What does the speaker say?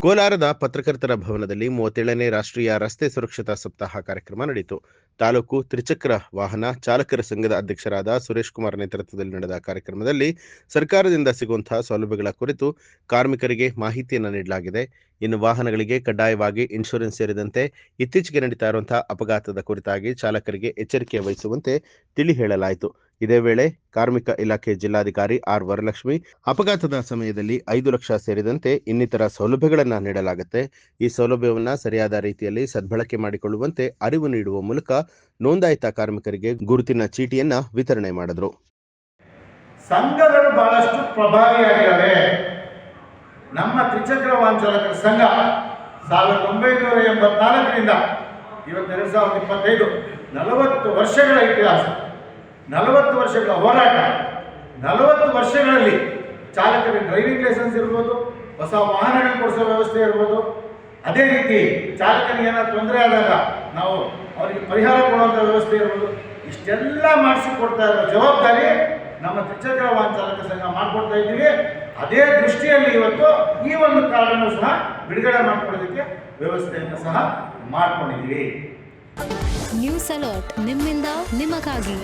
ಕೋಲಾರದ ಪತ್ರಕರ್ತರ ಭವನದಲ್ಲಿ 37ನೇ ರಾಷ್ಟ್ರೀಯ ರಸ್ತೆ ಸುರಕ್ಷತಾ ಸಪ್ತಾಹ ಕಾರ್ಯಕ್ರಮ ನಡೆಯಿತು. ತಾಲೂಕು ತ್ರಿಚಕ್ರ ವಾಹನ ಚಾಲಕರ ಸಂಘದ ಅಧ್ಯಕ್ಷರಾದ ಸುರೇಶ್ ಕುಮಾರ್ ನೇತೃತ್ವದಲ್ಲಿ ನಡೆದ ಕಾರ್ಯಕ್ರಮದಲ್ಲಿ ಸರ್ಕಾರದಿಂದ ಸಿಗುವಂತಹ ಸೌಲಭ್ಯಗಳ ಕುರಿತು ಕಾರ್ಮಿಕರಿಗೆ ಮಾಹಿತಿಯನ್ನು ನೀಡಲಾಗಿದೆ. ಇನ್ನು ವಾಹನಗಳಿಗೆ ಕಡ್ಡಾಯವಾಗಿ ಇನ್ಶೂರೆನ್ಸ್ ಸೇರಿದಂತೆ ಇತ್ತೀಚೆಗೆ ನಡೀತಾ ಇರುವಂತಹ ಅಪಘಾತದ ಕುರಿತಾಗಿ ಚಾಲಕರಿಗೆ ಎಚ್ಚರಿಕೆ ವಹಿಸುವಂತೆ ತಿಳಿ ಹೇಳಲಾಯಿತು. ಇದೇ ವೇಳೆ ಕಾರ್ಮಿಕ ಇಲಾಖೆ ಜಿಲ್ಲಾಧಿಕಾರಿ ಆರ್ ವರಲಕ್ಷ್ಮಿ, ಅಪಘಾತದ ಸಮಯದಲ್ಲಿ 5 ಲಕ್ಷ ಸೇರಿದಂತೆ ಇನ್ನಿತರ ಸೌಲಭ್ಯಗಳನ್ನು ನೀಡಲಾಗುತ್ತೆ. ಈ ಸೌಲಭ್ಯವನ್ನು ಸರಿಯಾದ ರೀತಿಯಲ್ಲಿ ಸದ್ಬಳಕೆ ಮಾಡಿಕೊಳ್ಳುವಂತೆ ಅರಿವು ನೀಡುವ ಮೂಲಕ ನೋಂದಾಯಿತ ಕಾರ್ಮಿಕರಿಗೆ ಗುರುತಿನ ಚೀಟಿಯನ್ನ ವಿತರಣೆ ಮಾಡಿದ್ರು. ಸಂಘಗಳು ಬಹಳಷ್ಟು ಪ್ರಭಾವಿಯಾಗಿವೆ. ನಮ್ಮ ತ್ರಿಚಕ್ರ ವಾಹನ ಚಾಲಕರ ಸಂಘ 1984ರಿಂದ ಇವತ್ತು 2025 40 ವರ್ಷಗಳ ಇತಿಹಾಸ, 40 ವರ್ಷಗಳ ಹೋರಾಟ. 40 ವರ್ಷಗಳಲ್ಲಿ ಚಾಲಕರಿಗೆ ಡ್ರೈವಿಂಗ್ ಲೈಸೆನ್ಸ್ ಇರ್ಬೋದು, ಹೊಸ ವಾಹನಗಳನ್ನು ಕೊಡಿಸೋ ವ್ಯವಸ್ಥೆ ಇರ್ಬೋದು, ಅದೇ ರೀತಿ ಚಾಲಕನಿಗೆ ಏನಾದ್ರು ತೊಂದರೆ ಆದಾಗ ನಾವು ಅವರಿಗೆ ಪರಿಹಾರ ಕೊಡುವಂಥ ವ್ಯವಸ್ಥೆ ಇರ್ಬೋದು. ಇಷ್ಟೆಲ್ಲ ಮಾಡಿಸಿಕೊಡ್ತಾ ಇರೋ ಜವಾಬ್ದಾರಿ ನಮ್ಮ ತ್ರಿಚಕ್ರ ವಾಹನ ಚಾಲಕ ಸಂಘ ಮಾಡಿಕೊಡ್ತಾ ಇದ್ದೀವಿ. ಅದೇ ದೃಷ್ಟಿಯಲ್ಲಿ ಇವತ್ತು ಈ ಒಂದು ಕಾರ್ಡನ್ನು ಸಹ ಬಿಡುಗಡೆ ಮಾಡಿಕೊಳ್ಳೋದಕ್ಕೆ ವ್ಯವಸ್ಥೆಯನ್ನು ಸಹ ಮಾಡಿಕೊಂಡಿದ್ದೀವಿ. ನ್ಯೂಸ್ ಅಲರ್ಟ್, ನಿಮ್ಮಿಂದ ನಿಮಗಾಗಿ.